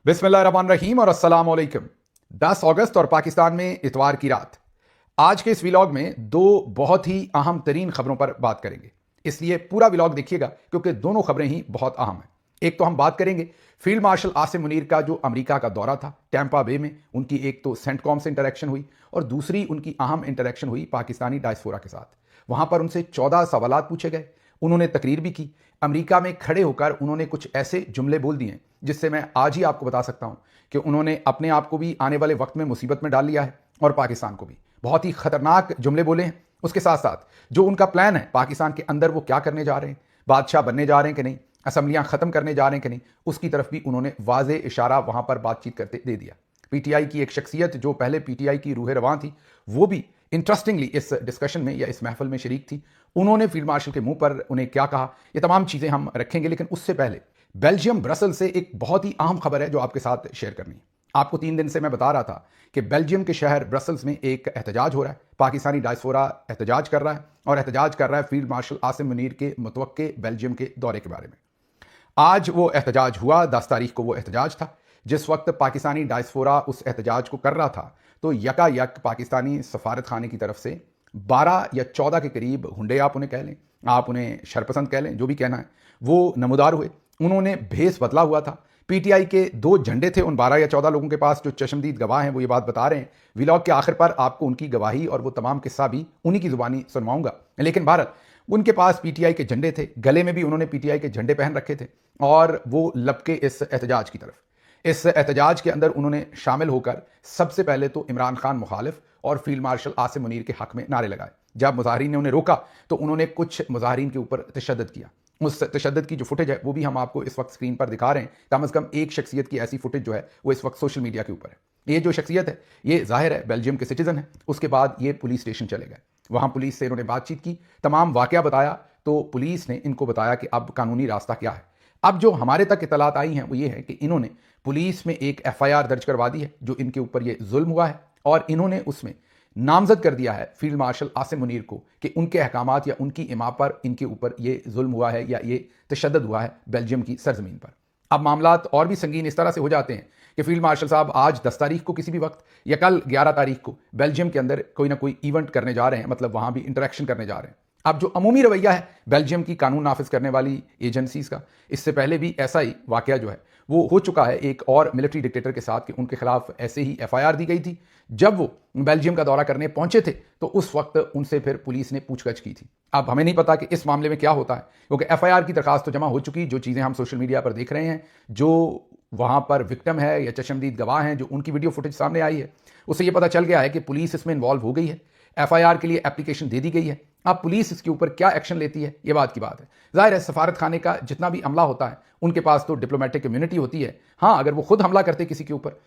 बिस्मिल्लाहिर्रहमानिर्रहीम और अस्सलाम वालेकुम। 10 अगस्त और पाकिस्तान में इतवार की रात। आज के इस व्लॉग में दो बहुत ही अहम तरीन खबरों पर बात करेंगे, इसलिए पूरा व्लॉग देखिएगा क्योंकि दोनों खबरें ही बहुत अहम हैं। एक तो हम बात करेंगे फील्ड मार्शल आसिम मुनीर का जो अमेरिका का दौरा था टैंपा बे में, उनकी एक तो सेंटकॉम से इंटरेक्शन हुई और दूसरी उनकी अहम इंटरेक्शन हुई पाकिस्तानी डायस्पोरा के साथ। वहां पर उनसे 14 सवालात पूछे गए, उन्होंने तकरीर भी की। अमेरिका में खड़े होकर उन्होंने कुछ ऐसे जुमले बोल दिए जिससे मैं आज ही आपको बता सकता हूं कि उन्होंने अपने आप को भी आने वाले वक्त में मुसीबत में डाल लिया है और पाकिस्तान को भी। बहुत ही खतरनाक जुमले बोले हैं। उसके साथ साथ जो उनका प्लान है पाकिस्तान के अंदर, वो क्या करने जा रहे हैं, बादशाह बनने जा रहे हैं कि नहीं, असम्बलियां खत्म करने जा रहे हैं कि नहीं, उसकी तरफ भी उन्होंने वाजे इशारा वहां पर बातचीत करते दे दिया। पीटीआई की एक शख्सियत जो पहले पीटीआई की रूह रवां थी, वो भी इंटरेस्टिंगली इस डिस्कशन में या इस महफिल में शरीक थी। उन्होंने फील्ड मार्शल के मुंह पर उन्हें क्या कहा, ये तमाम चीजें हम रखेंगे। लेकिन उससे पहले बेल्जियम ब्रसल से एक बहुत ही अहम खबर है जो आपके साथ शेयर करनी है। आपको 3 दिन से मैं बता रहा था कि बेल्जियम के शहर ब्रसल्स में एक एहतजाज हो रहा है, पाकिस्तानी डायस्पोरा एहतजाज कर रहा है और एहतजाज कर रहा है फील्ड मार्शल आसिम मुनीर के मुतवक्के बेल्जियम के दौरे के बारे में। आज वो एहतजाज हुआ, 10 तारीख को वो एहतजाज था। जिस वक्त पाकिस्तानी डायस्पोरा उस एहतजाज को कर रहा था तो यकायक पाकिस्तानी सफारत खाने की तरफ से 12 या 14 के करीब हुंडे, आप उन्हें कह लें, आप उन्हें शरपसंद कह लें, जो भी कहना है, वो नमूदार हुए। उन्होंने भेस बदला हुआ था। पीटीआई के 2 झंडे थे उन 12 या 14 लोगों के पास जो चश्मदीद गवाह हैं, वो ये बात बता रहे हैं। व्लॉग के आखिर पर आपको उनकी गवाही और वो तमाम किस्सा भी उन्हीं की जुबानी सुनवाऊंगा। लेकिन भारत, उनके पास पीटीआई के झंडे थे, गले में भी उन्होंने पीटीआई के झंडे पहन रखे थे और वो लपके इस एहतजाज की तरफ। इस एहतजाज के अंदर उन्होंने शामिल होकर सबसे पहले तो इमरान खान मुखालिफ और फील्ड मार्शल आसिम मुनीर के हक में नारे लगाए। जब मुजाहिरीन ने उन्हें रोका तो उन्होंने कुछ मुजाहिरीन के ऊपर तशद्दुद किया। उस तशद्दुद की जो फुटेज है वो भी हम आपको इस वक्त स्क्रीन पर दिखा रहे हैं। कम से कम एक शख्सियत की ऐसी फुटेज जो है वो इस वक्त सोशल मीडिया के ऊपर है। ये जो शख्सियत है ये जाहिर है बेल्जियम के सिटीजन है। उसके बाद ये पुलिस स्टेशन चले गए, वहां पुलिस से इन्होंने बातचीत की, तमाम वाकया बताया। तो पुलिस ने इनको बताया कि अब कानूनी रास्ता क्या है। अब जो हमारे तक इतलात आई हैं वो ये है कि इन्होंने पुलिस में एक एफआईआर दर्ज करवा दी है जो इनके ऊपर ये जुल्म हुआ है और इन्होंने उसमें नामजद कर दिया है फील्ड मार्शल आसिम मुनीर को कि उनके अहकामात या उनकी इमा पर इनके ऊपर ये जुल्म हुआ है या ये तशद्दुद हुआ है बेल्जियम की सरजमीन पर। अब मामलात और भी संगीन इस तरह से हो जाते हैं कि फील्ड मार्शल साहब आज 10 तारीख को किसी भी वक्त या कल 11 तारीख को बेल्जियम के अंदर कोई ना कोई इवेंट करने जा रहे हैं, मतलब वहां भी इंटरेक्शन करने जा रहे हैं। अब जो अमूमी रवैया है बेल्जियम की कानून नाफिज करने वाली एजेंसीज का, इससे पहले भी ऐसा ही वाकया जो है वो हो चुका है एक और मिलिट्री डिक्टेटर के साथ कि उनके खिलाफ ऐसे ही एफआईआर दी गई थी। जब वो बेल्जियम का दौरा करने पहुंचे थे तो उस वक्त उनसे फिर पुलिस ने पूछगछ की थी। अब हमें नहीं पता कि इस मामले में क्या होता है क्योंकि एफआईआर की दरखास्त तो जमा हो चुकी। जो चीज़ें हम सोशल मीडिया पर देख रहे हैं, जो वहां पर विक्टिम है या चश्मदीद गवाह हैं, जो उनकी वीडियो फुटेज सामने आई है, उससे यह पता चल गया है कि पुलिस इसमें इन्वॉल्व हो गई है। एफआईआर के लिए एप्लीकेशन दे दी गई है। अब पुलिस इसके ऊपर क्या एक्शन लेती है ये बात की बात है। जाहिर है सफारत खाने का जितना भी अमला होता है उनके पास तो डिप्लोमेटिक इम्यूनिटी होती है। हाँ, अगर वो खुद हमला करते किसी के ऊपर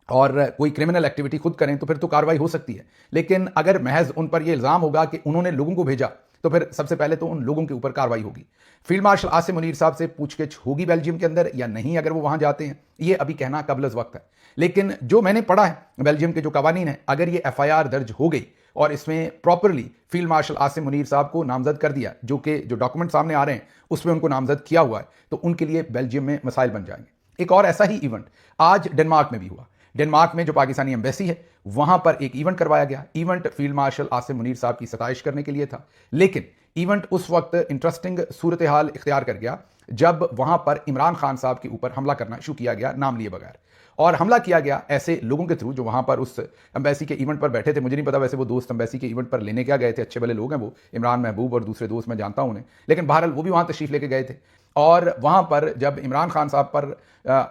और कोई क्रिमिनल एक्टिविटी खुद करें तो फिर तो कार्रवाई हो सकती है। लेकिन अगर महज उन पर यह इल्ज़ाम होगा कि उन्होंने लोगों को भेजा तो फिर सबसे पहले तो उन लोगों के ऊपर कार्रवाई होगी। फील्ड मार्शल आसिम मुनीर साहब से पूछगिछ होगी बेल्जियम के अंदर या नहीं, अगर वो वहां जाते हैं, ये अभी कहना कबल वक्त है। लेकिन जो मैंने पढ़ा है बेल्जियम के जो कवानीन है, अगर ये एफआईआर दर्ज हो गई और इसमें properly field marshal Asim Munir साहब को नामजद कर दिया, जो डॉक्यूमेंट सामने आ रहे हैं उसमें उनको नामजद किया हुआ है, तो उनके लिए बेल्जियम में मसाइल बन जाएंगे। एक और ऐसा ही इवेंट आज डेनमार्क में भी हुआ। डेनमार्क में जो पाकिस्तानी एम्बेसी है वहां पर एक इवेंट करवाया गया। Event field marshal Asim Munir साहब की सताइश करने के लिए था, लेकिन इवेंट उस वक्त इंटरेस्टिंग सूरत हाल इख्तियार कर गया जब वहां पर इमरान खान साहब के ऊपर हमला करना शुरू किया गया नाम लिए बगैर। और हमला किया गया ऐसे लोगों के थ्रू जो वहां पर उस एम्बेसी के इवेंट पर बैठे थे। मुझे नहीं पता वैसे वो दोस्त एम्बेसी के इवेंट पर लेने क्या गए थे, अच्छे भले लोग हैं वो, इमरान महबूब और दूसरे दोस्त, मैं जानता हूं उन्हें, लेकिन बहरहाल वो भी वहां तशरीफ लेके गए थे। और वहां पर जब इमरान खान साहब पर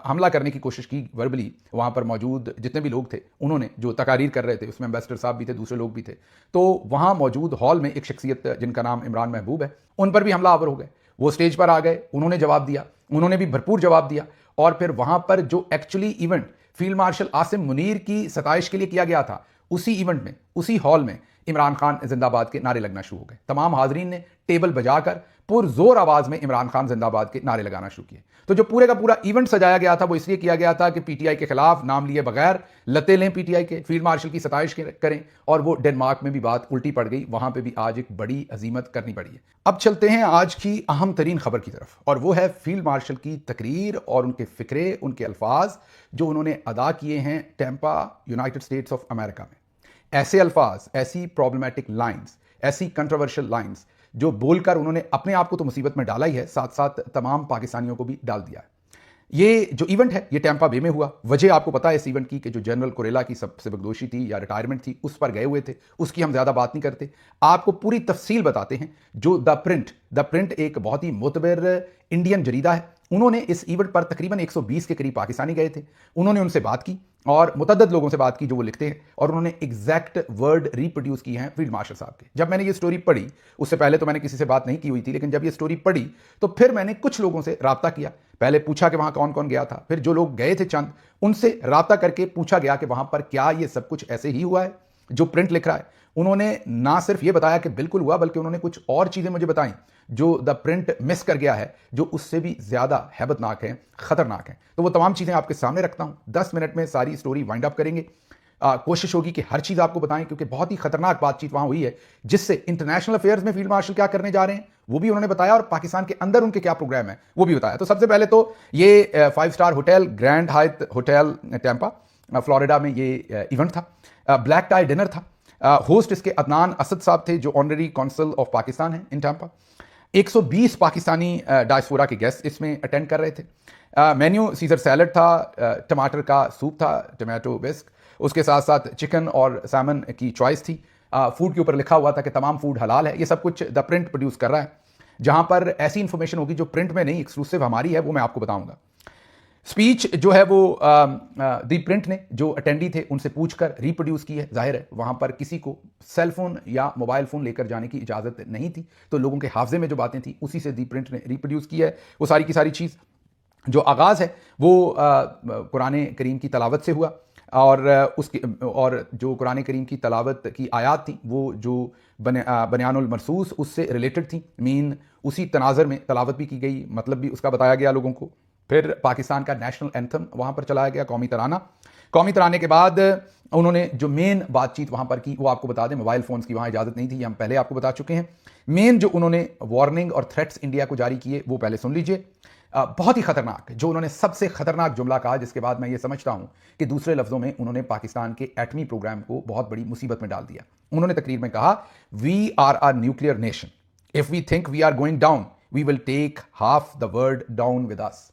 हमला करने की कोशिश की वर्बली, वहां पर मौजूद जितने भी लोग थे उन्होंने जो तकारीर कर रहे थे, उसमें एम्बेसडर साहब भी थे, दूसरे लोग भी थे, तो वहां मौजूद हॉल में एक शख्सियत जिनका नाम इमरान महबूब है, उन पर भी हमला आवर हो गए। वो स्टेज पर आ गए, उन्होंने जवाब दिया, उन्होंने भी भरपूर जवाब दिया। और फिर वहां पर जो actually event field marshal Asim Munir की सताइश के लिए किया गया था, उसी इवेंट में, उसी हॉल में इमरान खान जिंदाबाद के नारे लगना शुरू हो गए। तमाम हाजरीन ने टेबल बजाकर पुरजोर आवाज में इमरान खान जिंदाबाद के नारे लगाना शुरू किए। तो जो पूरे का पूरा इवेंट सजाया गया था वो इसलिए किया गया था कि पीटीआई के खिलाफ नाम लिए बगैर लते लें पीटीआई के, फील्ड मार्शल की सताइश करें, और वो डेनमार्क में भी बात उल्टी पड़ गई, वहां पे भी आज एक बड़ी अजीमत करनी पड़ी है। अब चलते हैं आज की अहम तरीन खबर की तरफ, और वो है फील्ड मार्शल की तकरीर और उनके फिक्रे, उनके अल्फाज जो उन्होंने अदा किए हैं Tampa, United states of America में। ऐसे अल्फाज, ऐसी प्रॉब्लमैटिक लाइन्स, ऐसी कंट्रोवर्शियल लाइन्स जो बोलकर उन्होंने अपने आप को तो मुसीबत में डाला ही है, साथ साथ तमाम पाकिस्तानियों को भी डाल दिया है। ये जो इवेंट है ये टैंपा बे में हुआ। वजह आपको पता है इस इवेंट की कि जो जनरल कुरेला की सबसे बगदोशी थी या रिटायरमेंट थी उस पर गए हुए थे, उसकी हम ज़्यादा बात नहीं करते। आपको पूरी तफसील बताते हैं। जो द प्रिंट एक बहुत ही मोतबर इंडियन जरीदा है, उन्होंने इस इवेंट पर तकरीबन 120 के करीब पाकिस्तानी गए थे। उन्होंने उनसे बात की और मुतअद्दिद लोगों से बात की जो वो लिखते हैं, और उन्होंने एग्जैक्ट वर्ड रिप्रोड्यूस किए हैं फील्ड मार्शल साहब के। जब मैंने ये स्टोरी पढ़ी, उससे पहले तो मैंने किसी से बात नहीं की हुई थी, लेकिन जब ये स्टोरी पढ़ी तो फिर मैंने कुछ लोगों से रब्ता किया। पहले पूछा कि वहां कौन कौन गया था, फिर जो लोग गए थे चंद, उनसे रब्ता करके पूछा गया कि वहां पर क्या ये सब कुछ ऐसे ही हुआ है जो प्रिंट लिख रहा है। उन्होंने ना सिर्फ ये बताया कि बिल्कुल हुआ, बल्कि उन्होंने कुछ और चीजें मुझे बताई जो द प्रिंट मिस कर गया है, जो उससे भी ज्यादा हैबतनाक है, खतरनाक है। तो वो तमाम चीजें आपके सामने रखता हूं। 10 मिनट में सारी स्टोरी वाइंड अप करेंगे। कोशिश होगी कि हर चीज आपको बताएं, क्योंकि बहुत ही खतरनाक बातचीत वहां हुई है, जिससे इंटरनेशनल अफेयर्स में फील्ड मार्शल क्या करने जा रहे हैं वो भी उन्होंने बताया, और पाकिस्तान के अंदर उनके क्या प्रोग्राम है वो भी बताया। तो सबसे पहले तो ये 5 स्टार होटल ग्रैंड हायत होटल टैंपा फ्लोरिडा में ये इवेंट था। ब्लैक टाई डिनर था। होस्ट इसके अदनान असद साहब थे जो ऑनररी कौंसल ऑफ पाकिस्तान है इन टैंपा। 120 पाकिस्तानी डायस्पोरा के गेस्ट इसमें अटेंड कर रहे थे। मेन्यू सीजर सैलड था, टमाटर का सूप था, टमाटो बिस्क, उसके साथ साथ चिकन और सैमन की चॉइस थी। फूड के ऊपर लिखा हुआ था कि तमाम फूड हलाल है। ये सब कुछ द प्रिंट प्रोड्यूस कर रहा है। जहां पर ऐसी इंफॉर्मेशन होगी जो प्रिंट में नहीं, एक्सक्लूसिव हमारी है, वो मैं आपको बताऊंगा। स्पीच जो है वो दी प्रिंट ने जो अटेंडी थे उनसे पूछकर रिप्रोड्यूस की है। जाहिर है वहां पर किसी को सेल फोन या मोबाइल फोन लेकर जाने की इजाजत नहीं थी, तो लोगों के हाफजे में जो बातें थी उसी से दी प्रिंट ने रिप्रोड्यूस की है वो सारी की सारी चीज़। जो आगाज़ है वो कुरान करीम की तलावत से हुआ, और जो कुरान करीम की तलावत की आयात थी वो जो बयानुल मरसूस उससे रिलेटेड थी। मीन उसी तनाज़र में तलावत भी की गई, मतलब भी उसका बताया गया लोगों को। फिर पाकिस्तान का नेशनल एंथम वहाँ पर चलाया गया, कौमी तराना। कौमी तराने के बाद उन्होंने जो मेन बातचीत वहाँ पर की वो आपको बता दें, मोबाइल फ़ोन्स की वहाँ इजाज़त नहीं थी, ये हम पहले आपको बता चुके हैं। मेन जो उन्होंने वार्निंग और थ्रेट्स इंडिया को जारी किए वो पहले सुन लीजिए। बहुत ही खतरनाक, जो उन्होंने सबसे खतरनाक जुमला कहा, जिसके बाद मैं ये समझता हूँ कि दूसरे लफ्ज़ों में उन्होंने पाकिस्तान के एटमी प्रोग्राम को बहुत बड़ी मुसीबत में डाल दिया। उन्होंने तकरीर में कहा, we are a nuclear nation, if we think we are going down we will take half the world down with us.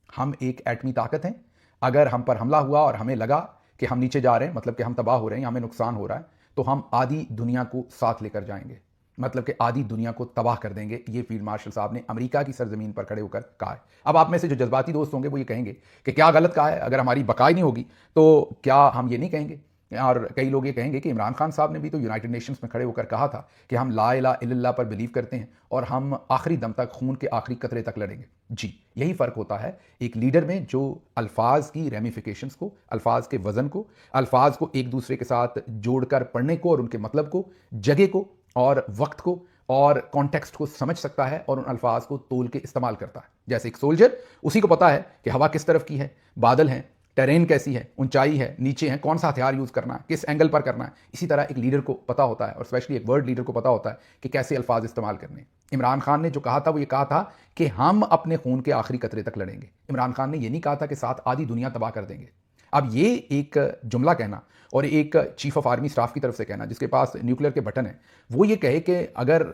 हम एक एटमी ताकत हैं, अगर हम पर हमला हुआ और हमें लगा कि हम नीचे जा रहे हैं, मतलब कि हम तबाह हो रहे हैं, हमें नुकसान हो रहा है, तो हम आधी दुनिया को साथ लेकर जाएंगे, मतलब कि आधी दुनिया को तबाह कर देंगे। ये फील्ड मार्शल साहब ने अमेरिका की सरजमीन पर खड़े होकर कहा है। अब आप में से जो जज्बाती दोस्त होंगे वो ये कहेंगे कि क्या गलत कहा है, अगर हमारी बकाई नहीं होगी तो क्या हम ये नहीं कहेंगे। और कई लोग ये कहेंगे कि इमरान खान साहब ने भी तो यूनाइटेड नेशंस में खड़े होकर कहा था कि हम ला इलाहा इल्लल्लाह पर बिलीव करते हैं और हम आखिरी दम तक, खून के आखिरी कतरे तक लड़ेंगे। जी, यही फ़र्क होता है एक लीडर में, जो अल्फाज की रेमिफिकेशंस को, अल्फाज के वज़न को, अल्फाज को एक दूसरे के साथ जोड़कर पढ़ने को और उनके मतलब को, जगह को और वक्त को और कॉन्टेक्स्ट को समझ सकता है और उन अल्फाज को तोल के इस्तेमाल करता है। जैसे एक सोल्जर, उसी को पता है कि हवा किस तरफ की है, बादल हैं, टेरेन कैसी है, ऊंचाई है, नीचे है, कौन सा हथियार यूज़ करना है, किस एंगल पर करना है। इसी तरह एक लीडर को पता होता है, और स्पेशली एक वर्ल्ड लीडर को पता होता है कि कैसे अल्फाज इस्तेमाल करने। इमरान खान ने जो कहा था वो ये कहा था कि हम अपने खून के आखिरी कतरे तक लड़ेंगे। इमरान खान ने ये नहीं कहा था कि साथ आधी दुनिया तबाह कर देंगे। अब ये एक जुमला कहना और एक चीफ ऑफ आर्मी स्टाफ की तरफ से कहना जिसके पास न्यूक्लियर के बटन है, वो ये कहे कि अगर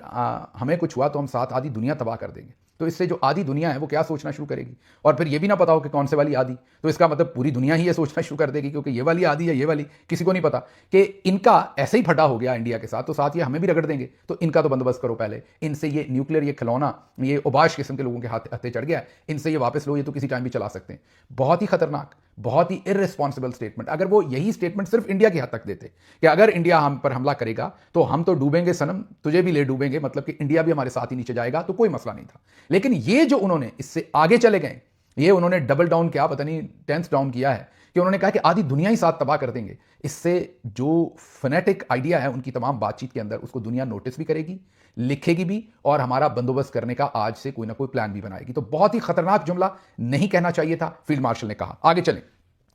हमें कुछ हुआ तो हम साथ आधी दुनिया तबाह कर देंगे, तो इससे जो आधी दुनिया है वो क्या सोचना शुरू करेगी। और फिर ये भी ना पता हो कि कौन से वाली आधी, तो इसका मतलब पूरी दुनिया ही ये सोचना शुरू कर देगी, क्योंकि ये वाली आधी है, ये वाली किसी को नहीं पता कि इनका ऐसे ही फटा हो गया इंडिया के साथ, तो साथ ये हमें भी रगड़ देंगे। तो इनका तो बंदोबस्त करो पहले, इनसे ये न्यूक्लियर, ये खिलौना, ये उबाश किस्म के लोगों के हत्थे चढ़ गया, इनसे ये वापस लो, ये तो किसी टाइम भी चला सकते हैं। बहुत ही खतरनाक, बहुत ही इररिस्पॉन्सिबल स्टेटमेंट। अगर वो यही स्टेटमेंट सिर्फ इंडिया की हद तक देते कि अगर इंडिया हम पर हमला करेगा तो हम तो डूबेंगे सनम, तुझे भी ले डूबेंगे, मतलब कि इंडिया भी हमारे साथ ही नीचे जाएगा, तो कोई मसला नहीं था। लेकिन ये जो उन्होंने इससे आगे चले गए ये उन्होंने डबल डाउन किया, पता नहीं 10th डाउन किया है, कि उन्होंने कहा कि आधी दुनिया ही साथ तबाह कर देंगे। इससे जो फनेटिक आइडिया है उनकी तमाम बातचीत के अंदर, उसको दुनिया नोटिस भी करेगी, लिखेगी भी, और हमारा बंदोबस्त करने का आज से कोई ना कोई प्लान भी बनाएगी। तो बहुत ही खतरनाक जुमला नहीं कहना चाहिए था, फील्ड मार्शल ने कहा। आगे चलें।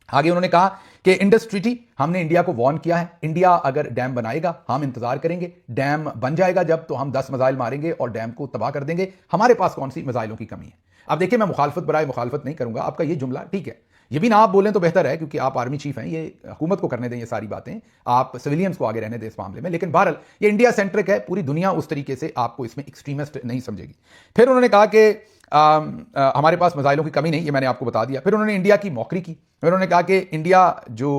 आगे उन्होंने कहा कि इंडस ट्रीटी, हमने इंडिया को वार्न किया है, इंडिया अगर डैम बनाएगा हम इंतजार करेंगे, डैम बन जाएगा जब तो हम 10 मिसाइल मारेंगे और डैम को तबाह कर देंगे, हमारे पास कौन सी मिसाइलों की कमी है। अब देखिए, मैं मुखालफत बराए मुखालफत नहीं करूंगा, आपका ये जुमला ठीक है, ये भी ना आप बोलें तो बेहतर है, क्योंकि आप आर्मी चीफ हैं, ये हुकूमत को करने दें ये सारी बातें, आप सिविलियंस को आगे रहने दें इस मामले में। लेकिन बहरहाल ये इंडिया सेंट्रिक है, पूरी दुनिया उस तरीके से आपको इसमें एक्सट्रीमिस्ट नहीं समझेगी। फिर उन्होंने कहा कि हमारे पास मिसाइलों की कमी नहीं, ये मैंने आपको बता दिया। फिर उन्होंने इंडिया की मौकरी की, फिर उन्होंने कहा कि इंडिया जो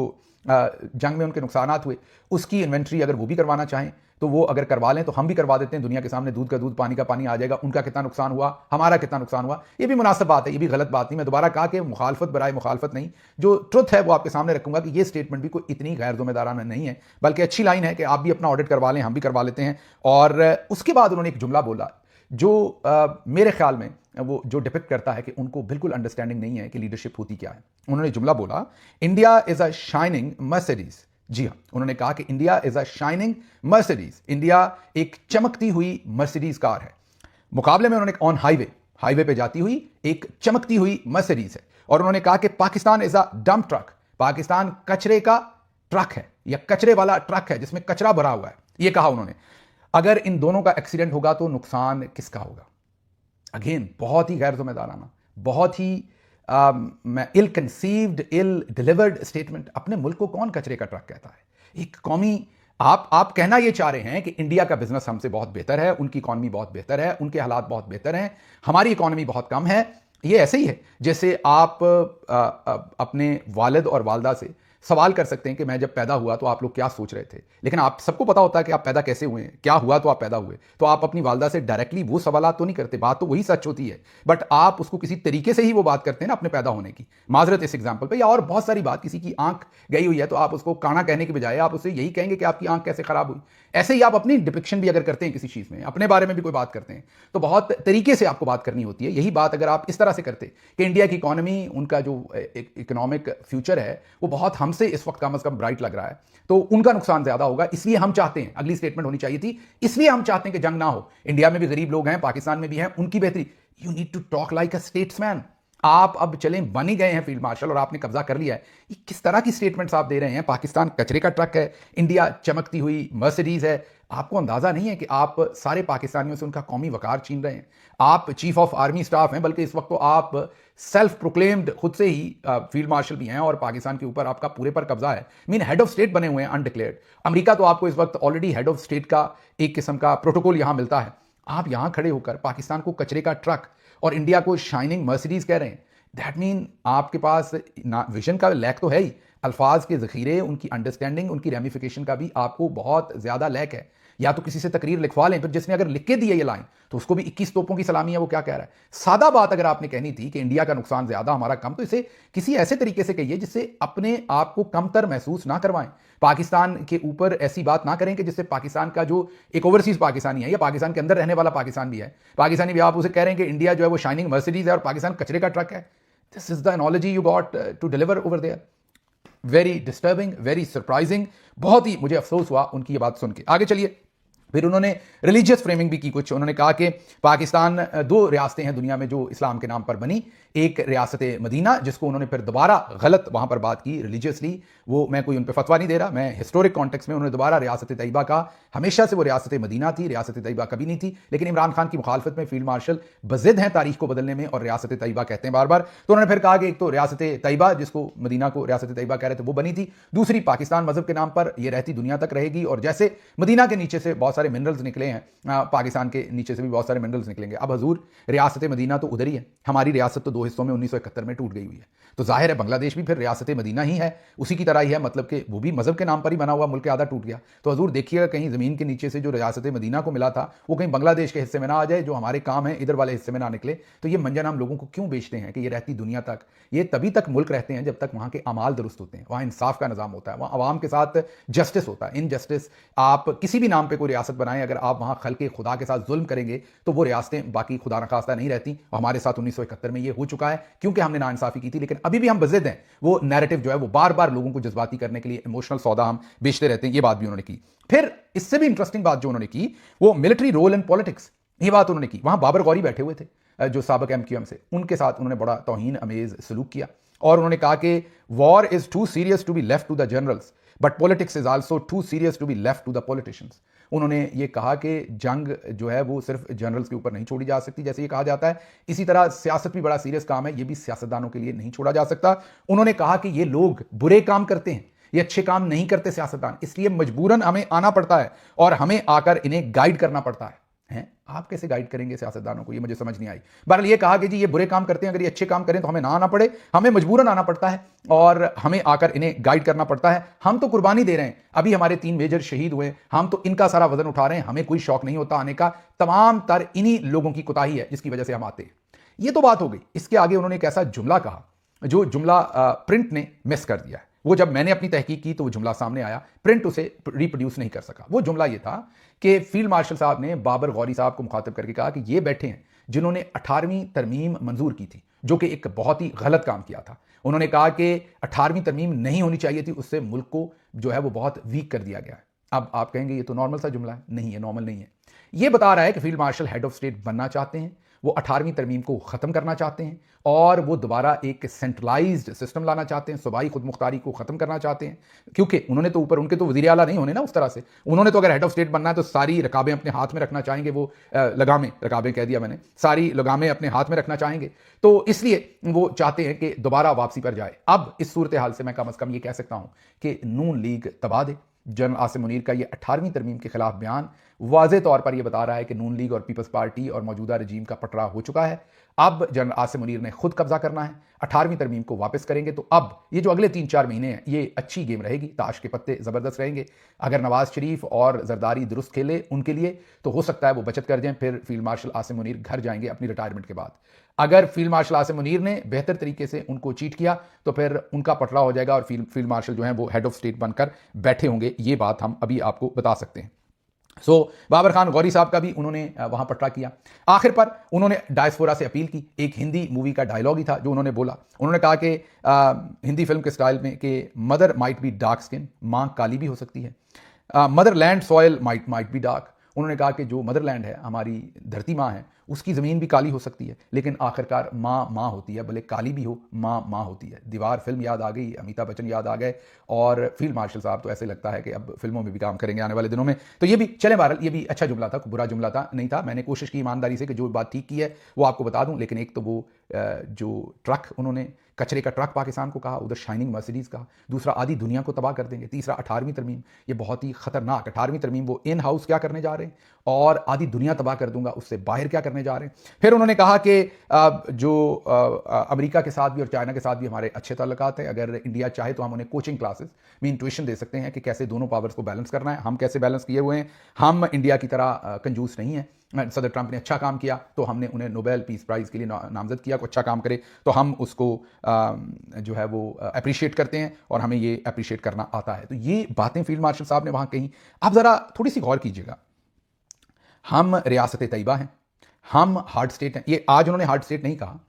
जंग में उनके नुकसानात हुए उसकी इन्वेंट्री अगर वो भी करवाना चाहें तो वो अगर करवा लें तो हम भी करवा देते हैं, दुनिया के सामने दूध का दूध पानी का पानी आ जाएगा, उनका कितना नुकसान हुआ, हमारा कितना नुकसान हुआ। ये भी मुनासिब बात है, ये भी गलत बात नहीं। मैं दोबारा कहा कि मुखालफत बराए मुखालफत नहीं, जो ट्रुथ है वो आपके सामने रखूंगा कि ये स्टेटमेंट भी कोई इतनी गैर जिम्मेदाराना नहीं है, बल्कि अच्छी लाइन है कि आप भी अपना ऑडिट करवा लें, हम भी करवा लेते हैं। और उसके बाद उन्होंने एक जुमला बोला जो मेरे ख्याल में वो जो डिपिक्ट करता है कि उनको बिल्कुल अंडरस्टैंडिंग नहीं है कि लीडरशिप होती क्या है। उन्होंने जुमला बोला, India is a shining Mercedes. जी हाँ, उन्होंने कहा कि India is a shining Mercedes, India एक चमकती हुई मर्सिडीज कार है। मुकाबले में उन्होंने ऑन हाईवे पे जाती हुई एक चमकती हुई मर्सिडीज है। और उन्होंने कहा कि Pakistan is a dump truck, Pakistan कचरे का ट्रक है या कचरे वाला ट्रक है जिसमें कचरा भरा हुआ है, यह कहा उन्होंने। अगर इन दोनों का एक्सीडेंट होगा तो नुकसान किसका होगा। अगेन बहुत ही गैर जिम्मेदाराना, बहुत ही इल कंसीव्ड, इल डिलीवर्ड स्टेटमेंट। अपने मुल्क को कौन कचरे का ट्रक कहता है। एक कौमी, आप कहना ये चाह रहे हैं कि इंडिया का बिजनेस हमसे बहुत बेहतर है, उनकी इकॉनमी बहुत बेहतर है, उनके हालात बहुत बेहतर हैं, हमारी इकॉनमी बहुत कम है। ये ऐसे ही है जैसे आप अपने वालिद और वालदा से सवाल कर सकते हैं कि मैं जब पैदा हुआ तो आप लोग क्या सोच रहे थे, लेकिन आप सबको पता होता है कि आप पैदा कैसे हुए हैं, क्या हुआ तो आप पैदा हुए। तो आप अपनी वालदा से डायरेक्टली वो सवाल तो नहीं करते, बात तो वही सच होती है, बट आप उसको किसी तरीके से ही वो बात करते हैं ना अपने पैदा होने की। माजरत इस एग्जाम्पल पे, या और बहुत सारी बात, किसी की आंख गई हुई है तो आप उसको काना कहने के बजाय आप उससे यही कहेंगे कि आपकी आंख कैसे खराब हुई। ऐसे ही आप अपनी डिपिक्शन भी अगर करते हैं किसी चीज में, अपने बारे में भी कोई बात करते हैं, तो बहुत तरीके से आपको बात करनी होती है। यही बात अगर आप इस तरह से करते कि इंडिया की इकॉनमी, उनका जो इकोनॉमिक फ्यूचर है वो बहुत हमसे इस वक्त कम अज कम ब्राइट लग रहा है, तो उनका नुकसान ज्यादा होगा, इसलिए हम चाहते हैं, अगली स्टेटमेंट होनी चाहिए थी, इसलिए हम चाहते हैं कि जंग ना हो। इंडिया में भी गरीब लोग हैं, पाकिस्तान में भी हैं, उनकी बेहतरी। You need to talk like a statesman. आप अब चलें, बन ही गए हैं फील्ड मार्शल और आपने कब्जा कर लिया है, ये किस तरह की स्टेटमेंट्स आप दे रहे हैं। पाकिस्तान कचरे का ट्रक है, इंडिया चमकती हुई मर्सिडीज है। आपको अंदाजा नहीं है कि आप सारे पाकिस्तानियों से उनका कौमी वकार छीन रहे हैं। आप चीफ ऑफ आर्मी स्टाफ हैं, बल्कि इस वक्त तो आप सेल्फ प्रोक्लेम्ड खुद से ही फील्ड मार्शल भी हैं और पाकिस्तान के ऊपर आपका पूरे पर कब्जा है। मीन हेड ऑफ स्टेट बने हुए हैं अनडिक्लेयर्ड। अमेरिका तो आपको इस वक्त ऑलरेडी हेड ऑफ स्टेट का एक किस्म का प्रोटोकॉल यहां मिलता है। आप यहां खड़े होकर पाकिस्तान को कचरे का ट्रक और इंडिया को शाइनिंग मर्सिडीज कह रहे हैं। दैट मीन आपके पास विजन का लैक तो है ही, अल्फाज के जखीरे, उनकी अंडरस्टैंडिंग, उनकी रेमिफिकेशन का भी आपको बहुत ज्यादा लैक है। या तो किसी से तकरीर लिखवा लें, फिर जिसने अगर लिख के दी है ये लाइन तो उसको भी 21 तोपों की सलामी है, वो क्या कह रहा है। सादा बात अगर आपने कहनी थी कि इंडिया का नुकसान ज्यादा हमारा कम, तो इसे किसी ऐसे तरीके से कहिए जिससे अपने आप को कमतर महसूस ना करवाएं। पाकिस्तान के ऊपर ऐसी बात ना करें कि जिससे पाकिस्तान का जो एक ओवरसीज पाकिस्तानी है या पाकिस्तान के अंदर रहने वाला पाकिस्तान भी है, पाकिस्तानी भी आप उसे कह रहे हैं कि इंडिया जो है वो शाइनिंग मर्सिडीज है और पाकिस्तान कचरे का ट्रक है। This is the analogy you got to deliver over there. Very disturbing, very surprising. बहुत ही मुझे अफसोस हुआ उनकी ये बात सुन के। आगे चलिए, फिर उन्होंने रिलीजियस फ्रेमिंग भी की कुछ। उन्होंने कहा कि पाकिस्तान, दो रियासतें हैं दुनिया में जो इस्लाम के नाम पर बनी, एक रियासत मदीना, जिसको उन्होंने फिर दोबारा गलत वहां पर बात की रिलीजियसली, वो मैं कोई उन पर फतवा नहीं दे रहा, मैं हिस्टोरिक कॉन्टेक्स्ट में उन्होंने दोबारा रियासत तैयबा का, हमेशा से वो रियासत मदीना थी, रियासत तैयबा कभी नहीं थी। लेकिन इमरान खान की मुखालफत में फील्ड मार्शल बजिद हैं तारीख को बदलने में और रियासत तैयबा कहते हैं बार बार। तो उन्होंने फिर कहा कि एक तो रियासत तैयबा, जिसको मदीना को रियासत तैयबा कह रहे थे, वो बनी थी, दूसरी पाकिस्तान मजहब के नाम पर ये रहती दुनिया तक रहेगी। और जैसे मदीना के नीचे से बहुत सारे मिनरल्स निकले हैं, पाकिस्तान के नीचे से भी बहुत सारे मिनरल्स निकलेंगे। अब हजूर, रियासत मदीना तो उधर ही है, हमारी रियासत तो दो हिस्सों में 1971 में टूट गई हुई है, तो जाहिर है बांग्लादेश भी फिर रियासत मदीना ही है, उसी की तरह ही है, मतलब कि वो भी मजहब के नाम पर ही बना हुआ मुल्क, आधा टूट गया। तो हजूर देखिएगा कहीं जमीन के नीचे से जो रियासत मदीना को मिला था वो कहीं बांग्लादेश के हिस्से में ना आ जाए, जो हमारे काम है इधर वाले हिस्से में ना निकले। तो ये मंजन हम लोगों को क्यों बेचते हैं कि ये रहती दुनिया तक, ये तभी तक मुल्क रहते हैं जब तक वहां के अमाल दुरुस्त होते हैं, वहां इंसाफ का निजाम होता है, वहां अवाम के साथ जस्टिस होता है। इनजस्टिस, आप किसी भी नाम पर कोई रियासत रियासत बनाएं, अगर आप वहां खल्के खुदा के साथ जुल्म करेंगे तो वो रियासतें बाकी खुदा न खास्ता नहीं रहती। और हमारे साथ 1971 में ये हो चुका है क्योंकि हमने नाइंसाफी की थी, लेकिन अभी भी हम बज़िद हैं। वो नैरेटिव जो है वो बार बार लोगों को जज्बाती करने के लिए इमोशनल सौदा हम बेचते रहते हैं। ये बात भी उन्होंने की। फिर इससे भी इंटरेस्टिंग बात जो उन्होंने की वो मिलिट्री रोल इन पॉलिटिक्स, ये बात उन्होंने की। वहां बाबर गौरी बैठे हुए थे जो साबिक एमक्यूएम से, उनके साथ उन्होंने बड़ा तौहीन अमेज सलूक किया और उन्होंने कहा कि war is too serious to be left to the generals but politics is also too serious to be left to the politicians. उन्होंने ये कहा कि जंग जो है वो सिर्फ जनरल्स के ऊपर नहीं छोड़ी जा सकती जैसे ये कहा जाता है, इसी तरह सियासत भी बड़ा सीरियस काम है, ये भी सियासतदानों के लिए नहीं छोड़ा जा सकता। उन्होंने कहा कि ये लोग बुरे काम करते हैं, ये अच्छे काम नहीं करते सियासतदान, इसलिए मजबूरन हमें आना पड़ता है और हमें आकर इन्हें गाइड करना पड़ता है। हैं? आप कैसे गाइड करेंगे सियासतदानों को, ये मुझे समझ नहीं आई। बहरहाल ये कहा कि जी ये बुरे काम करते हैं, अगर ये अच्छे काम करें तो हमें ना आना पड़े, हमें मजबूरन आना पड़ता है और हमें आकर इन्हें गाइड करना पड़ता है। हम तो कुर्बानी दे रहे हैं, अभी हमारे 3 मेजर शहीद हुए, हम तो इनका सारा वजन उठा रहे हैं, हमें कोई शौक नहीं होता आने का, तमाम तर इन्हीं लोगों की कोताही है जिसकी वजह से हम आते हैं। ये तो बात हो गई। इसके आगे उन्होंने एक ऐसा जुमला कहा जो जुमला प्रिंट ने मिस कर दिया है। वो जब मैंने अपनी तहकीक की तो वो जुमला सामने आया, प्रिंट उसे रिप्रोड्यूस नहीं कर सका। वो जुमला ये था कि फील्ड मार्शल साहब ने बाबर गौरी साहब को मुखातिब करके कहा कि ये बैठे हैं जिन्होंने 18वीं तरमीम मंजूर की थी, जो कि एक बहुत ही गलत काम किया था। उन्होंने कहा कि 18वीं तरमीम नहीं होनी चाहिए थी, उससे मुल्क को जो है वो बहुत वीक कर दिया गया है। अब आप कहेंगे ये तो नॉर्मल सा जुमला है। नहीं, है नॉर्मल नहीं है। ये बता रहा है कि field marshal head of state बनना चाहते हैं, वो 18वीं तरमीम को ख़त्म करना चाहते हैं और वो दोबारा एक सेंट्रलाइज्ड सिस्टम लाना चाहते हैं, सूबाई खुद मुख्तारी को ख़त्म करना चाहते हैं। क्योंकि उन्होंने तो ऊपर, उनके तो वज़ीर आला नहीं होने ना उस तरह से, उन्होंने तो अगर हेड ऑफ स्टेट बनना है तो सारी रकाबें अपने हाथ में रखना चाहेंगे, वो लगामें, रकाबें कह दिया मैंने, सारी लगामें अपने हाथ में रखना चाहेंगे, तो इसलिए वो चाहते हैं कि दोबारा वापसी पर जाए। अब इस सूरत हाल से मैं कम अज़ कम ये कह सकता हूँ कि नून लीग तबाह दे। जनरल आसिम मुनीर का ये 18वीं तरमीम के खिलाफ बयान वाज़े तौर पर यह बता रहा है कि नून लीग और पीपल्स पार्टी और मौजूदा रजीम का पटरा हो चुका है। अब जनरल आसिम मुनीर ने खुद कब्जा करना है, 18वीं तरमीम को वापस करेंगे। तो अब ये जो अगले 3-4 महीने हैं ये अच्छी गेम रहेगी, ताश के पत्ते ज़बरदस्त रहेंगे। अगर नवाज शरीफ और जरदारी दुरुस्त खेले उनके लिए तो हो सकता है वो बचत कर जाएं, फिर फील्ड मार्शल आसिम मुनीर घर जाएंगे अपनी रिटायरमेंट के बाद। अगर फील्ड मार्शल आसिम मुनीर ने बेहतर तरीके से उनको चीट किया तो फिर उनका पटरा हो जाएगा और फील्ड मार्शल जो है वो हेड ऑफ स्टेट बनकर बैठे होंगे। ये बात हम अभी आपको बता सकते हैं। बाबर खान गौरी साहब का भी उन्होंने वहां पटरा किया। आखिर पर उन्होंने डायस्पोरा से अपील की। एक हिंदी मूवी का डायलॉग ही था जो उन्होंने बोला। उन्होंने कहा कि हिंदी फिल्म के स्टाइल में कि mother might be dark skin, माँ काली भी हो सकती है, mother land soil might be dark. उन्होंने कहा कि जो मदरलैंड है, हमारी धरती माँ है, उसकी ज़मीन भी काली हो सकती है, लेकिन आखिरकार माँ माँ होती है, भले काली भी हो, माँ माँ होती है। दीवार फिल्म याद आ गई, अमिताभ बच्चन याद आ गए और फील्ड मार्शल साहब तो ऐसे लगता है कि अब फिल्मों में भी काम करेंगे आने वाले दिनों में। तो ये भी चले बहरहाल, ये भी अच्छा जुमला था, बुरा जुमला था नहीं था। मैंने कोशिश की ईमानदारी से कि जो बात ठीक की है वो आपको बता दूं। लेकिन एक तो वो जो ट्रक, उन्होंने कचरे का ट्रक पाकिस्तान को कहा, उधर शाइनिंग मर्सिडीज़ कहा, दूसरा आधी दुनिया को तबाह कर देंगे, तीसरा 18वीं तरमीम, ये बहुत ही खतरनाक 18वीं तरमीम, वो इन हाउस क्या करने जा रहे हैं और आधी दुनिया तबाह कर दूंगा, उससे बाहर क्या करने जा रहे हैं। फिर उन्होंने कहा कि जो अमेरिका के साथ भी और चाइना के साथ भी हमारे अच्छे ताल्लुकात हैं, अगर इंडिया चाहे तो हम उन्हें कोचिंग क्लासेस में ट्यूशन दे सकते हैं कि कैसे दोनों पावर्स को बैलेंस करना है। हम कैसे बैलेंस किए हुए हैं, हम इंडिया की तरह कंजूस नहीं है। सदर ट्रंप ने अच्छा काम किया तो हमने उन्हें नोबेल पीस प्राइज़ के लिए नामजद किया, को अच्छा काम करे तो हम उसको जो है वो अप्रिशिएट करते हैं और हमें ये अप्रिशिएट करना आता है। तो ये बातें फील्ड मार्शल साहब ने वहाँ कहीं। आप ज़रा थोड़ी सी गौर कीजिएगा, हम रियासत तैयबा हैं, हम हार्ड स्टेट हैं। ये आज उन्होंने हार्ड स्टेट नहीं कहा,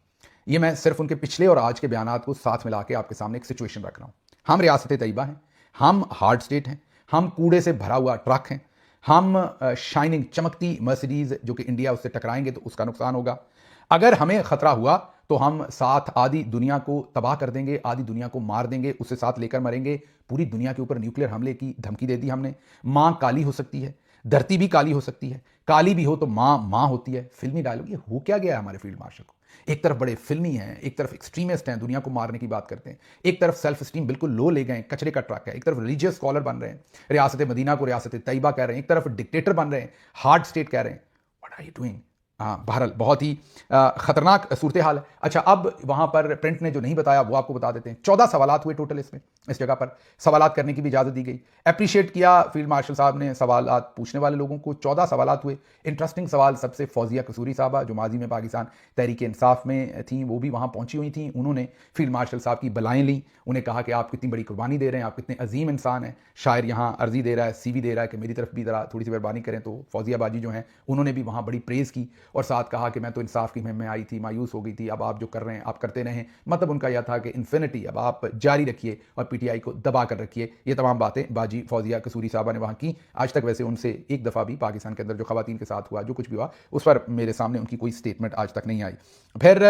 ये मैं सिर्फ उनके पिछले और आज के बयानात को साथ मिला के आपके सामने एक सिचुएशन रख रहा हूँ। हम रियासत तैयबा हैं, हम हार्ड स्टेट हैं, हम कूड़े से भरा हुआ ट्रक हैं, हम शाइनिंग चमकती मर्सिडीज़ जो कि इंडिया उससे टकराएंगे तो उसका नुकसान होगा। अगर हमें खतरा हुआ तो हम साथ आधी दुनिया को तबाह कर देंगे, आधी दुनिया को मार देंगे, उससे साथ लेकर मरेंगे। पूरी दुनिया के ऊपर न्यूक्लियर हमले की धमकी दे दी हमने। माँ काली हो सकती है, धरती भी काली हो सकती है, काली भी हो तो माँ माँ होती है। फिल्मी डायलॉग, ये हो क्या गया है हमारे फील्ड मार्शल को। एक तरफ बड़े फिल्मी हैं, एक तरफ एक्सट्रीमिस्ट हैं, दुनिया को मारने की बात करते हैं, एक तरफ सेल्फ स्टीम बिल्कुल लो ले गए, कचरे का ट्रक है, एक तरफ रिलीजियस स्कॉलर बन रहे हैं, रियासत मदीना को रियासत तैयबा कह रहे हैं, एक तरफ डिक्टेटर बन रहे हैं, हार्ड स्टेट कह रहे हैं। What are you doing? हाँ, बहरहाल बहुत ही खतरनाक सूरत हाल है। अच्छा, अब वहाँ पर प्रिंट ने जो नहीं बताया वो आपको बता देते हैं। 14 सवालात हुए टोटल इसमें, इस जगह पर सवालात करने की भी इजाज़त दी गई। एप्रिशिएट किया फील्ड मार्शल साहब ने सवालात पूछने वाले लोगों को। 14 सवालात हुए। इंटरेस्टिंग सवाल सबसे फौजिया कसूरी साहबा, जो माजी में पाकिस्तान तहरीक इंसाफ में थी, वो भी वहाँ पहुँची हुई थी। उन्होंने फील्ड मार्शल साहब की बलाएँ लीं, उन्हें कहा कि आप कितनी बड़ी कुर्बानी दे रहे हैं, आप कितने अजीम इंसान हैं। शायर यहाँ अर्जी दे रहा है, CV दे रहा है कि मेरी तरफ भी ज़रा थोड़ी सी मेहरबानी करें। तो फौजिया बाजी जो हैं उन्होंने भी वहाँ बड़ी प्रेज़ की और साथ कहा कि मैं तो इंसाफ की मुहिम में आई थी, मायूस हो गई थी, अब आप जो कर रहे हैं आप करते रहें। मतलब उनका यह था कि इन्फिनिटी, अब आप जारी रखिए और PTI को दबा कर रखिए। ये तमाम बातें बाजी फौजिया कसूरी साहबा ने वहाँ की। आज तक वैसे उनसे एक दफ़ा भी पाकिस्तान के अंदर जो खवातीन के साथ हुआ, जो कुछ भी हुआ, उस पर मेरे सामने उनकी कोई स्टेटमेंट आज तक नहीं आई। फिर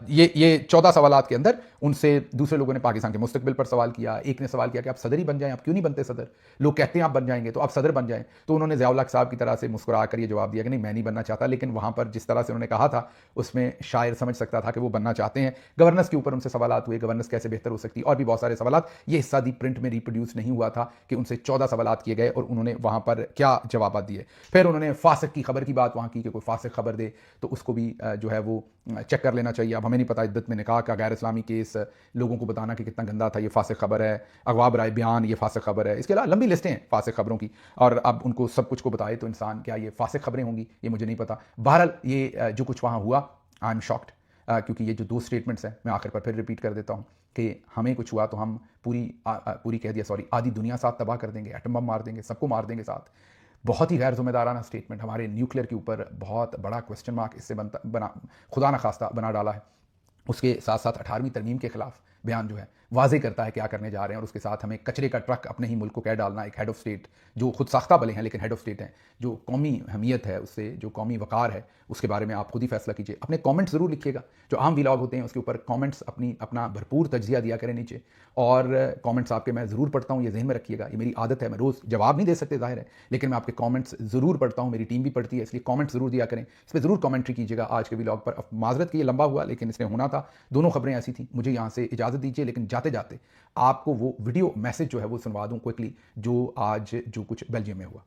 ये 14 सवालात के अंदर उनसे दूसरे लोगों ने पाकिस्तान के मुस्तकबिल पर सवाल किया। एक ने सवाल किया कि आप सदर ही बन जाएं, आप क्यों नहीं बनते सदर? लोग कहते हैं आप बन जाएंगे तो आप सदर बन जाएं। तो उन्होंने ज़िया उल हक साहब की तरह से मुस्कुरा कर ये जवाब दिया कि नहीं, मैं नहीं बनना चाहता। लेकिन वहाँ पर जिस तरह से उन्होंने कहा था उसमें शायर समझ सकता था कि वो बनना चाहते हैं। गवर्नेंस के ऊपर उनसे सवालात हुए, गवर्नेंस कैसे बेहतर हो सकती, और भी बहुत सारे सवालात। ये हिस्सा दी प्रिंट में रिप्रोड्यूस नहीं हुआ था कि उनसे 14 सवालात किए गए और उन्होंने वहाँ पर क्या जवाब दिए। फिर उन्होंने फासिक की खबर की बात वहाँ की कि कोई फासिक खबर दे तो उसको भी जो है वो चेक कर लेना चाहिए। अब हमें नहीं पता इद्दत में निकाह का गैर इस्लामी केस, लोगों को बताना कि कितना गंदा था, ये फासिक खबर है। अगवा बराए बयान, ये फासिक खबर है। इसके अलावा लंबी लिस्टें हैं फासिक खबरों की, और अब उनको सब कुछ को बताए तो इंसान क्या ये फासिक खबरें होंगी, ये मुझे नहीं पता। बहरहाल ये जो कुछ वहाँ हुआ, आई एम शॉक्ड, क्योंकि ये जो 2 स्टेटमेंट्स हैं, मैं आखिर पर फिर रिपीट कर देता हूँ कि हमें कुछ हुआ तो हम पूरी कह दिया सॉरी आधी दुनिया साथ तबाह कर देंगे, एटम बम मार देंगे, सबको मार देंगे साथ। बहुत ही गैर जिम्मेदाराना स्टेटमेंट, हमारे न्यूक्लियर के ऊपर बहुत बड़ा क्वेश्चन मार्क इससे बना खुदा न खास्ता बना डाला है। उसके साथ साथ 18वीं तरमीम के खिलाफ बयान जो है वाजे करता है क्या करने जा रहे हैं, और उसके साथ हमें कचरे का ट्रक अपने ही मुल्क को कह डालना। एक हेड ऑफ स्टेट जो खुद साख्ता भले हैं लेकिन हेड ऑफ स्टेट हैं, जो कौमी हमीयत है उससे, जो कौमी वकार है, उसके बारे में आप खुद ही फैसला कीजिए। अपने कमेंट्स ज़रूर लिखिएगा, जो आम व्लॉग होते हैं उसके ऊपर कमेंट्स अपना भरपूर तज्जिया दिया करें नीचे, और कमेंट्स आपके मैं ज़रूर पढ़ता हूँ, ये ज़हन में रखिएगा। ये मेरी आदत है, मैं रोज़ जवाब नहीं दे सकते ज़ाहिर है, लेकिन मैं आपके कमेंट्स ज़रूर पढ़ता हूँ, मेरी टीम भी पढ़ती है, इसलिए कमेंट्स ज़रूर दिया करें, इस पर ज़रूर कमेंट्री कीजिएगा आज के व्लॉग पर। अब माजरत की ये लंबा हुआ लेकिन इसने होना था, दोनों खबरें ऐसी थी। मुझे यहाँ से इजाज़त दीजिए, लेकिन जाते जाते आपको वो वीडियो मैसेज जो है वो सुनवा दूँ क्विकली, जो आज जो कुछ बेल्जियम में हुआ।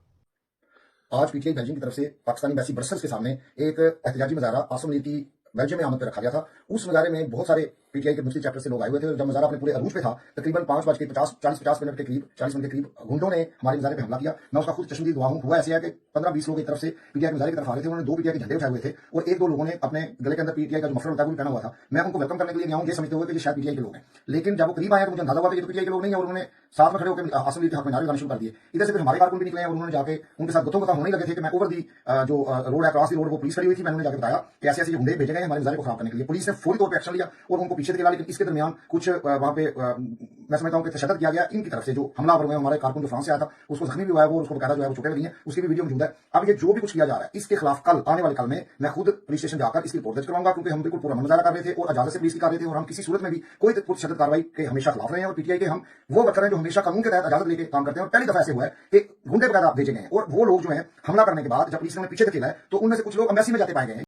आज PTI बेल्जियम की तरफ से पाकिस्तानी एम्बेसी ब्रसल्स के सामने एक एहतजाजी मुजाहरा आसम लीग की बेल्जियम में आमद पर रखा गया था। उस मुजाहरे में बहुत सारे PTI के दूसरे चैप्टर से लोग आए हुए थे, और जब मुजाहरा अपने पूरे अरूज पे था, तकरीबन 5:40-50 मिनट के करीब, 40 मिनट के करीब गुंडों ने हमारे मुजाहरे पे हमला किया। मैं उसका खुद चश्मदीद गवाह हूं। हुआ ऐसे है कि 15-20 लोग एक तरफ से PTI के मुजाहरे की तरफ आ रहे थे, उन्होंने 2 PTI के झंडे उठाए हुए थे, और 1-2 लोगों ने अपने गले के अंदर PTI का जो मफलर होता है वो भी पहना हुआ था। मैं उनको वेलकम करने के लिए गया हूं, ये समझते हुए कि ये शायद PTI के लोग हैं, लेकिन जब वो करीब आए तो मुझे अंदाजा हुआ कि ये तो PTI के लोग नहीं है, और उन्होंने साथ में खड़े होकर आसम लीग के हक में नारे लगाने शुरू कर दिए। इधर से फिर हमारे कारकुन भी निकले और उन्होंने जाके उनके साथ गुत्थम होने लगे थे कि मैं ओवर दी जो रोड है, क्रॉस दी रोड, वो पुलिस खड़ी हुई थी। मैंने जाकर बताया कि ऐसे ऐसे गुंडे भेजे गए हमारे मुजाहरे को खराब करने के लिए। पुलिस ने फौरी तौर पर एक्शन लिया और उनको पीछे धकेला, लेकिन इसके दरमियान कुछ वहां पे मैं समझता हूं कि तशद्दुद किया गया इनकी तरफ से। जो हमलावर हुए, हमारे कारकुन जो फ्रांस से आया था उसको जख्मी भी हुआ है, वो उसको बकायदा जो है वो चोटें लगी हैं, उसकी भी वीडियो मौजूद है। अब ये जो भी कुछ किया जा रहा है इसके खिलाफ कल आने वाले कल में मैं खुद पुलिस स्टेशन जाकर इसकी रिपोर्ट दर्ज कराऊंगा, क्योंकि हम बिल्कुल पूरा मुजाहरा कर रहे थे और इजाजत से पुलिस की कर रहे थे, और हम किसी सूरत में भी कोई तशद्दुद कार्रवाई के हमेशा खिलाफ रहे हैं। और PTI के हम वो वर्कर हैं जो हमेशा कानून के तहत इजाजत लेके काम करते हैं, और पहली दफा ऐसे हुआ है कि गुंडे बकायदा भेजे गए हैं, और वो लोग जो है हमला करने के बाद जब पुलिस ने पीछे धकेला है तो उनमें से कुछ लोग एम्बेसी में जाते पाए गए हैं।